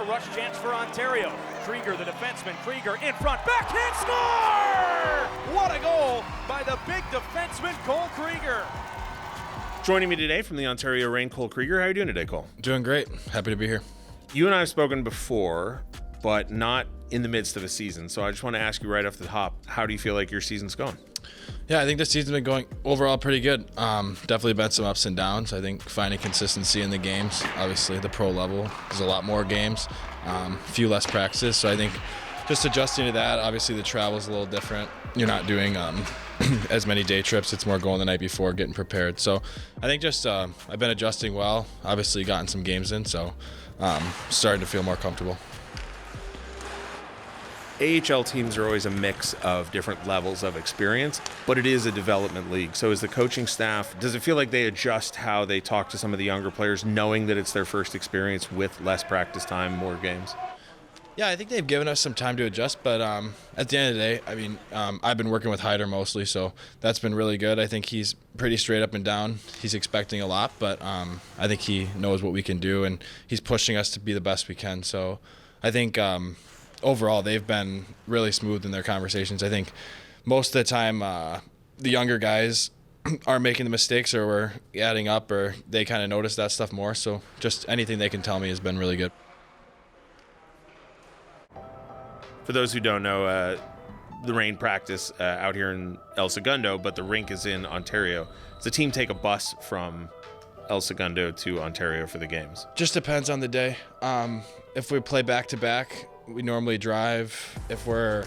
a rush chance for Ontario. Krygier, the defenseman. Krygier in front. Backhand score! What a goal by the big defenseman, Cole Krygier. Joining me today from the Ontario Reign, Cole Krygier. How are you doing today, Cole? Doing great. Happy to be here. You and I have spoken before, but not in the midst of a season. So I just want to ask you right off the top, how do you feel like your season's going? Yeah, I think this season's been going overall pretty good. Definitely been some ups and downs. I think finding consistency in the games. Obviously, the pro level, there's a lot more games, few less practices. So I think just adjusting to that. Obviously, the travel's a little different. You're not doing as many day trips. It's more going the night before, getting prepared. So I think just I've been adjusting well. Obviously, gotten some games in, so starting to feel more comfortable. AHL teams are always a mix of different levels of experience, but it is a development league. So as the coaching staff, does it feel like they adjust how they talk to some of the younger players, knowing that it's their first experience with less practice time, more games? Yeah, I think they've given us some time to adjust, but at the end of the day, I mean, I've been working with Hyder mostly, so that's been really good. I think he's pretty straight up and down. He's expecting a lot, but I think he knows what we can do, and he's pushing us to be the best we can. So I think overall, they've been really smooth in their conversations. I think most of the time, the younger guys are making the mistakes, or we're adding up, or they kind of notice that stuff more. So just anything they can tell me has been really good. For those who don't know, the Reign practice out here in El Segundo, but the rink is in Ontario. Does the team take a bus from El Segundo to Ontario for the games? Just depends on the day. If we play back-to-back, we normally drive. If we're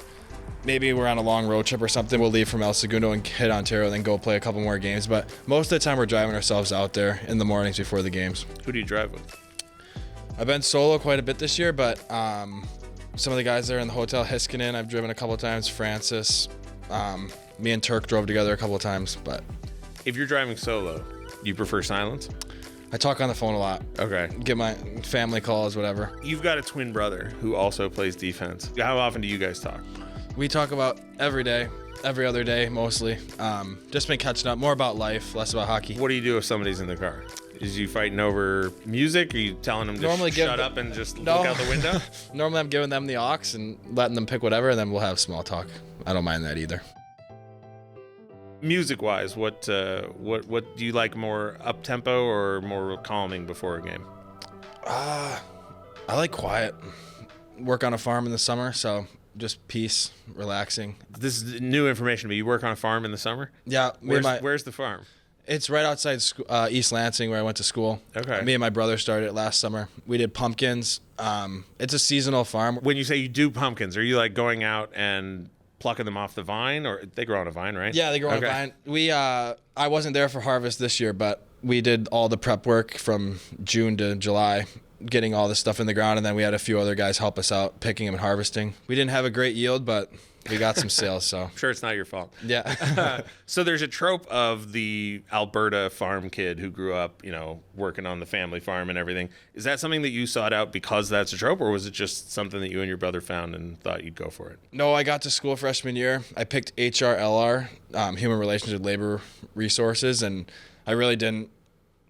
on a long road trip or something, we'll leave from El Segundo and hit Ontario, then go play a couple more games. But most of the time, we're driving ourselves out there in the mornings before the games. Who do you drive with? I've been solo quite a bit this year, but some of the guys there in the hotel, Hiskinen, I've driven a couple of times. Francis, me and Turk drove together a couple of times. But if you're driving solo, do you prefer silence? I talk on the phone a lot. Okay. Get my family calls, whatever. You've got a twin brother who also plays defense. How often do you guys talk? We talk about every day, every other day mostly. Just been catching up, more about life, less about hockey. What do you do if somebody's in the car? Is you fighting over music? Are you telling them to shut up and just look out the window? Normally I'm giving them the aux and letting them pick whatever, and then we'll have small talk. I don't mind that either. Music-wise, what do you like, more up-tempo or more calming before a game? I like quiet. Work on a farm in the summer, so just peace, relaxing. This is new information, but you work on a farm in the summer? Yeah. Where's the farm? It's right outside East Lansing, where I went to school. Okay. Me and my brother started it last summer. We did pumpkins. It's a seasonal farm. When you say you do pumpkins, are you like going out and plucking them off the vine, or they grow on a vine, right? Yeah, they grow on a vine. I wasn't there for harvest this year, but we did all the prep work from June to July, getting all this stuff in the ground, and then we had a few other guys help us out picking them and harvesting. We didn't have a great yield, but we got some sales, so. I'm sure it's not your fault. Yeah. So there's a trope of the Alberta farm kid who grew up, working on the family farm and everything. Is that something that you sought out because that's a trope, or was it just something that you and your brother found and thought you'd go for it? No, I got to school freshman year. I picked HRLR, Human Relations and Labor Resources, and I really didn't.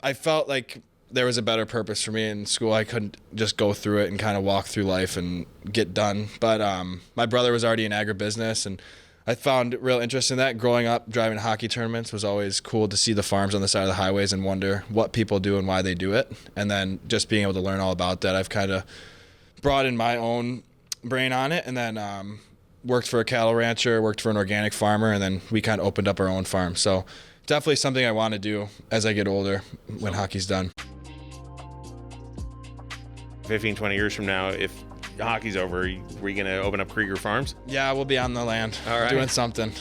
I felt like there was a better purpose for me in school. I couldn't just go through it and kind of walk through life and get done. But my brother was already in agribusiness, and I found real interest in that. Growing up, driving hockey tournaments was always cool to see the farms on the side of the highways and wonder what people do and why they do it. And then just being able to learn all about that, I've kind of brought in my own brain on it, and then worked for a cattle rancher, worked for an organic farmer, and then we kind of opened up our own farm. So definitely something I want to do as I get older when hockey's done. 15, 20 years from now, if hockey's over, were you going to open up Krygier Farms? Yeah, we'll be on the land, all right, doing something.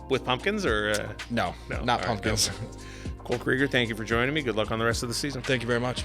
With pumpkins or? No, not pumpkins. Right, no. Cole Krygier, thank you for joining me. Good luck on the rest of the season. Thank you very much.